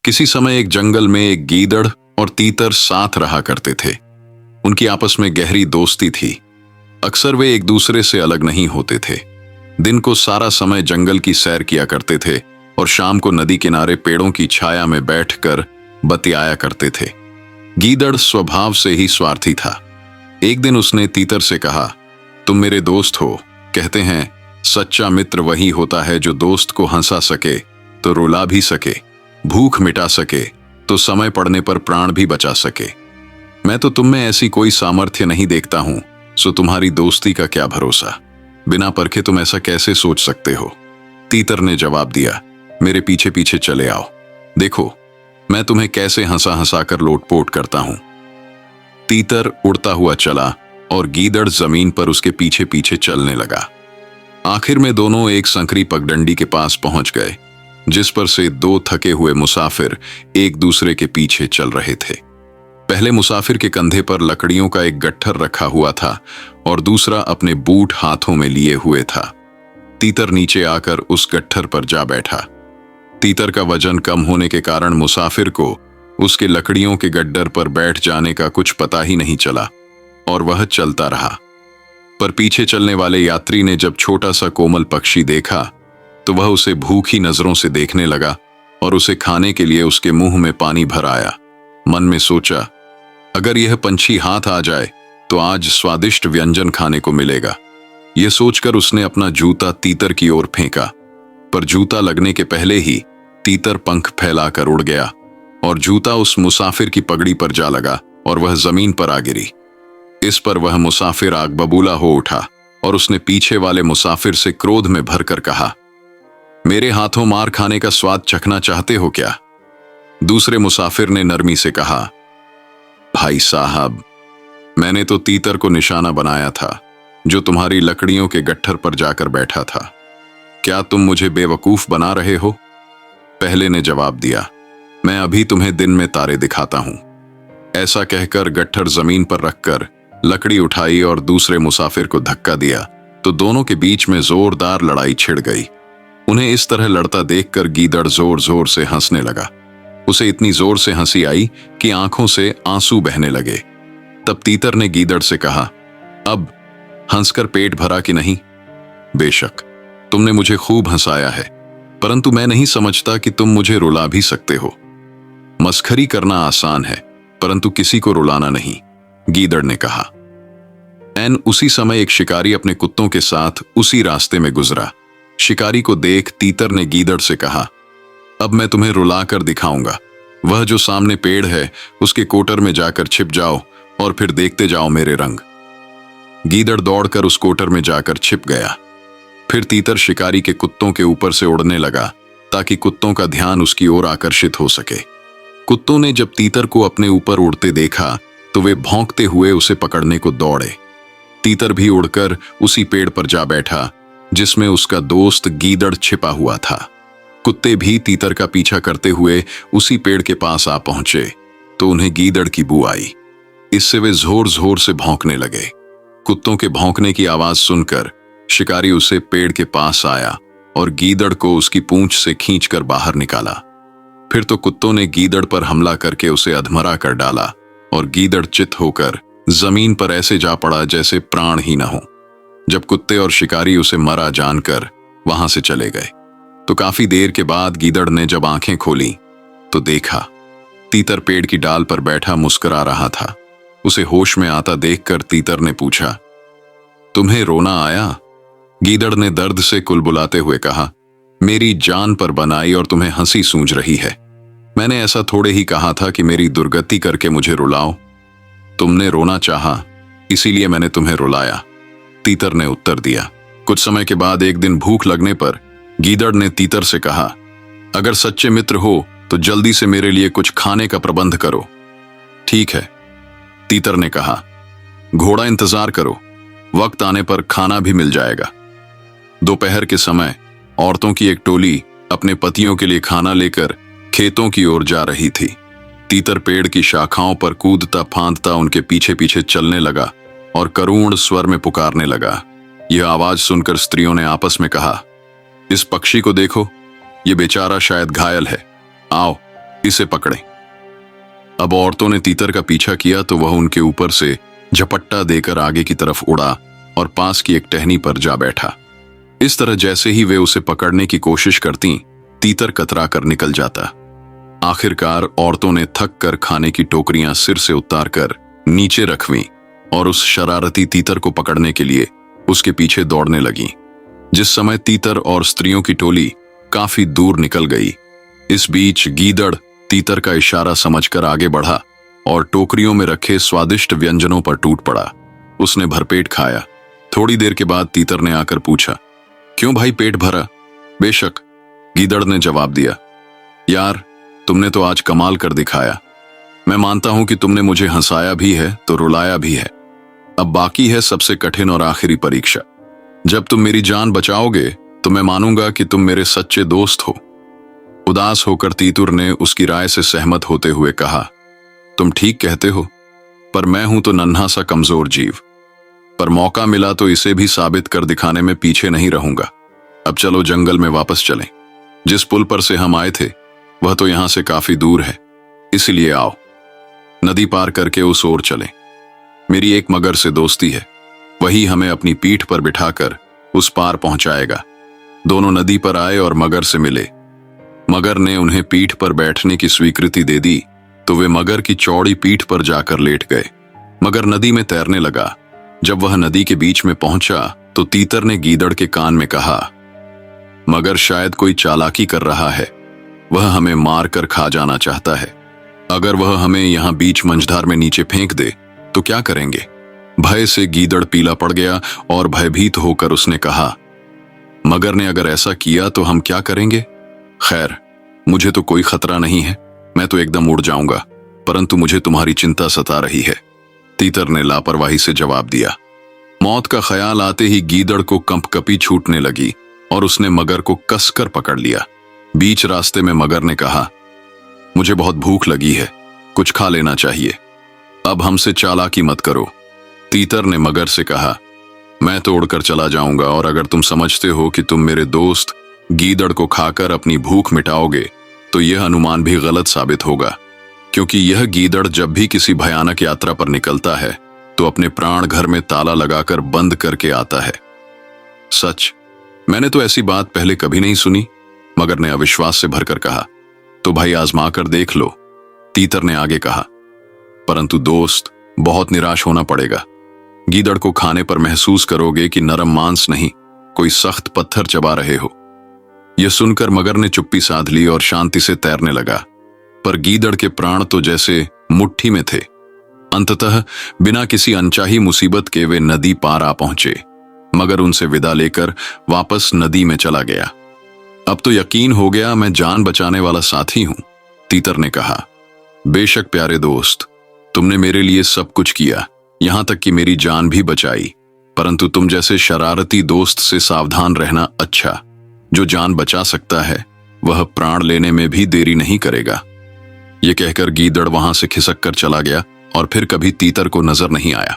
किसी समय एक जंगल में एक गीदड़ और तीतर साथ रहा करते थे। उनकी आपस में गहरी दोस्ती थी। अक्सर वे एक दूसरे से अलग नहीं होते थे। दिन को सारा समय जंगल की सैर किया करते थे और शाम को नदी किनारे पेड़ों की छाया में बैठकर बतियाया करते थे। गीदड़ स्वभाव से ही स्वार्थी था। एक दिन उसने तीतर से कहा, तुम मेरे दोस्त हो। कहते हैं सच्चा मित्र वही होता है जो दोस्त को हंसा सके तो रुला भी सके, भूख मिटा सके तो समय पड़ने पर प्राण भी बचा सके। मैं तो तुम में ऐसी कोई सामर्थ्य नहीं देखता हूं, सो तुम्हारी दोस्ती का क्या भरोसा। बिना परखे तुम ऐसा कैसे सोच सकते हो। तीतर ने जवाब दिया, मेरे पीछे पीछे चले आओ, देखो मैं तुम्हें कैसे हंसा हंसा कर लोटपोट करता हूं। तीतर उड़ता हुआ चला और गीदड़ जमीन पर उसके पीछे पीछे चलने लगा। आखिर में दोनों एक संकरी पगडंडी के पास पहुंच गए, जिस पर से दो थके हुए मुसाफिर एक दूसरे के पीछे चल रहे थे। पहले मुसाफिर के कंधे पर लकड़ियों का एक गट्ठर रखा हुआ था और दूसरा अपने बूट हाथों में लिए हुए था। तीतर नीचे आकर उस गट्ठर पर जा बैठा। तीतर का वजन कम होने के कारण मुसाफिर को उसके लकड़ियों के गड्ढर पर बैठ जाने का कुछ पता ही नहीं चला और वह चलता रहा। पर पीछे चलने वाले यात्री ने जब छोटा सा कोमल पक्षी देखा तो वह उसे भूखी नजरों से देखने लगा और उसे खाने के लिए उसके मुंह में पानी भर आया। मन में सोचा, अगर यह पंछी हाथ आ जाए तो आज स्वादिष्ट व्यंजन खाने को मिलेगा। यह सोचकर उसने अपना जूता तीतर की ओर फेंका, पर जूता लगने के पहले ही तीतर पंख फैलाकर उड़ गया और जूता उस मुसाफिर की पगड़ी पर जा लगा और वह जमीन पर आ गिरी। इस पर वह मुसाफिर आग बबूला हो उठा और उसने पीछे वाले मुसाफिर से क्रोध में भरकर कहा, मेरे हाथों मार खाने का स्वाद चखना चाहते हो क्या? दूसरे मुसाफिर ने नरमी से कहा, भाई साहब, मैंने तो तीतर को निशाना बनाया था जो तुम्हारी लकड़ियों के गट्ठर पर जाकर बैठा था। क्या तुम मुझे बेवकूफ बना रहे हो? पहले ने जवाब दिया, मैं अभी तुम्हें दिन में तारे दिखाता हूं। ऐसा कहकर गट्ठर जमीन पर रखकर लकड़ी उठाई और दूसरे मुसाफिर को धक्का दिया तो दोनों के बीच में जोरदार लड़ाई छिड़ गई। उन्हें इस तरह लड़ता देखकर गीदड़ जोर जोर से हंसने लगा। उसे इतनी जोर से हंसी आई कि आंखों से आंसू बहने लगे। तब तीतर ने गीदड़ से कहा, अब हंसकर पेट भरा कि नहीं? बेशक तुमने मुझे खूब हंसाया है, परंतु मैं नहीं समझता कि तुम मुझे रुला भी सकते हो। मस्खरी करना आसान है, परंतु किसी को रुलाना नहीं, गीदड़ ने कहा। ऐन उसी समय एक शिकारी अपने कुत्तों के साथ उसी रास्ते में गुजरा। शिकारी को देख तीतर ने गीदड़ से कहा, अब मैं तुम्हें रुलाकर दिखाऊंगा। वह जो सामने पेड़ है उसके कोटर में जाकर छिप जाओ और फिर देखते जाओ मेरे रंग। गीदड़ दौड़कर उस कोटर में जाकर छिप गया। फिर तीतर शिकारी के कुत्तों के ऊपर से उड़ने लगा ताकि कुत्तों का ध्यान उसकी ओर आकर्षित हो सके। कुत्तों ने जब तीतर को अपने ऊपर उड़ते देखा तो वे भौंकते हुए उसे पकड़ने को दौड़े। तीतर भी उड़कर उसी पेड़ पर जा बैठा जिसमें उसका दोस्त गीदड़ छिपा हुआ था। कुत्ते भी तीतर का पीछा करते हुए उसी पेड़ के पास आ पहुंचे तो उन्हें गीदड़ की बू आई। इससे वे जोर जोर से भौंकने लगे। कुत्तों के भौंकने की आवाज सुनकर शिकारी उसे पेड़ के पास आया और गीदड़ को उसकी पूंछ से खींचकर बाहर निकाला। फिर तो कुत्तों ने गीदड़ पर हमला करके उसे अधमरा कर डाला और गीदड़ चित होकर जमीन पर ऐसे जा पड़ा जैसे प्राण ही न हो। जब कुत्ते और शिकारी उसे मरा जानकर वहां से चले गए तो काफी देर के बाद गीदड़ ने जब आंखें खोली तो देखा तीतर पेड़ की डाल पर बैठा मुस्कुरा रहा था। उसे होश में आता देखकर तीतर ने पूछा, तुम्हें रोना आया? गीदड़ ने दर्द से कुलबुलाते हुए कहा, मेरी जान पर बनाई और तुम्हें हंसी सूझ रही है। मैंने ऐसा थोड़े ही कहा था कि मेरी दुर्गति करके मुझे रुलाओ। तुमने रोना चाहा, इसीलिए मैंने तुम्हें रुलाया, तीतर ने उत्तर दिया। कुछ समय के बाद एक दिन भूख लगने पर गीदड़ ने तीतर से कहा, अगर सच्चे मित्र हो तो जल्दी से मेरे लिए कुछ खाने का प्रबंध करो। ठीक है, तीतर ने कहा, घोड़ा इंतजार करो, वक्त आने पर खाना भी मिल जाएगा। दोपहर के समय औरतों की एक टोली अपने पतियों के लिए खाना लेकर खेतों की ओर जा रही थी। तीतर पेड़ की शाखाओं पर कूदता फांदता उनके पीछे पीछे चलने लगा और करुण स्वर में पुकारने लगा। यह आवाज सुनकर स्त्रियों ने आपस में कहा, इस पक्षी को देखो, ये बेचारा शायद घायल है, आओ इसे पकड़े। अब औरतों ने तीतर का पीछा किया तो वह उनके ऊपर से झपट्टा देकर आगे की तरफ उड़ा और पास की एक टहनी पर जा बैठा। इस तरह जैसे ही वे उसे पकड़ने की कोशिश करती, तीतर कतरा कर निकल जाता। आखिरकार औरतों ने थक कर खाने की टोकरियां सिर से उतार कर नीचे रखवीं और उस शरारती तीतर को पकड़ने के लिए उसके पीछे दौड़ने लगीं। जिस समय तीतर और स्त्रियों की टोली काफी दूर निकल गई, इस बीच गीदड़ तीतर का इशारा समझकर आगे बढ़ा और टोकरियों में रखे स्वादिष्ट व्यंजनों पर टूट पड़ा। उसने भरपेट खाया। थोड़ी देर के बाद तीतर ने आकर पूछा, क्यों भाई, पेट भरा? बेशक, गीदड़ ने जवाब दिया। यार, तुमने तो आज कमाल कर दिखाया। मैं मानता हूं कि तुमने मुझे हंसाया भी है तो रुलाया भी है। अब बाकी है सबसे कठिन और आखिरी परीक्षा। जब तुम मेरी जान बचाओगे तो मैं मानूंगा कि तुम मेरे सच्चे दोस्त हो। उदास होकर तीतुर ने उसकी राय से सहमत होते हुए कहा, तुम ठीक कहते हो, पर मैं हूं तो नन्हा सा कमजोर जीव। पर मौका मिला तो इसे भी साबित कर दिखाने में पीछे नहीं रहूंगा। अब चलो जंगल में वापस चलें। जिस पुल पर से हम आए थे वह तो यहां से काफी दूर है, इसलिए आओ नदी पार करके उस ओर चलें। मेरी एक मगर से दोस्ती है, वही हमें अपनी पीठ पर बिठाकर उस पार पहुंचाएगा। दोनों नदी पर आए और मगर से मिले। मगर ने उन्हें पीठ पर बैठने की स्वीकृति दे दी तो वे मगर की चौड़ी पीठ पर जाकर लेट गए। मगर नदी में तैरने लगा। जब वह नदी के बीच में पहुंचा तो तीतर ने गीदड़ के कान में कहा, मगर शायद कोई चालाकी कर रहा है। वह हमें मार कर खा जाना चाहता है। अगर वह हमें यहां बीच मंझधार में नीचे फेंक दे तो क्या करेंगे? भय से गीदड़ पीला पड़ गया और भयभीत होकर उसने कहा, मगर ने अगर ऐसा किया तो हम क्या करेंगे? खैर, मुझे तो कोई खतरा नहीं है, मैं तो एकदम उड़ जाऊंगा, परंतु मुझे तुम्हारी चिंता सता रही है। तीतर ने लापरवाही से जवाब दिया। मौत का ख्याल आते ही गीदड़ को कंपकपी छूटने लगी और उसने मगर को कसकर पकड़ लिया। बीच रास्ते में मगर ने कहा, मुझे बहुत भूख लगी है, कुछ खा लेना चाहिए। अब हमसे चालाकी मत करो। तीतर ने मगर से कहा, मैं तो उड़कर चला जाऊंगा और अगर तुम समझते हो कि तुम मेरे दोस्त गीदड़ को खाकर अपनी भूख मिटाओगे तो यह अनुमान भी गलत साबित होगा, क्योंकि यह गीदड़ जब भी किसी भयानक यात्रा पर निकलता है तो अपने प्राण घर में ताला लगाकर बंद करके आता है। सच, मैंने तो ऐसी बात पहले कभी नहीं सुनी, मगर ने अविश्वास से भरकर कहा। तो भाई आजमा कर देख लो, तीतर ने आगे कहा। परंतु दोस्त, बहुत निराश होना पड़ेगा। गीदड़ को खाने पर महसूस करोगे कि नरम मांस नहीं, कोई सख्त पत्थर चबा रहे हो। यह सुनकर मगर ने चुप्पी साध ली और शांति से तैरने लगा, पर गीदड़ के प्राण तो जैसे मुट्ठी में थे। अंततः बिना किसी अनचाही मुसीबत के वे नदी पार आ पहुंचे। मगर उनसे विदा लेकर वापस नदी में चला गया। अब तो यकीन हो गया मैं जान बचाने वाला साथी हूं, तीतर ने कहा। बेशक प्यारे दोस्त, तुमने मेरे लिए सब कुछ किया, यहां तक कि मेरी जान भी बचाई, परंतु तुम जैसे शरारती दोस्त से सावधान रहना अच्छा। जो जान बचा सकता है वह प्राण लेने में भी देरी नहीं करेगा। यह कहकर गीदड़ वहां से खिसक कर चला गया और फिर कभी तीतर को नजर नहीं आया।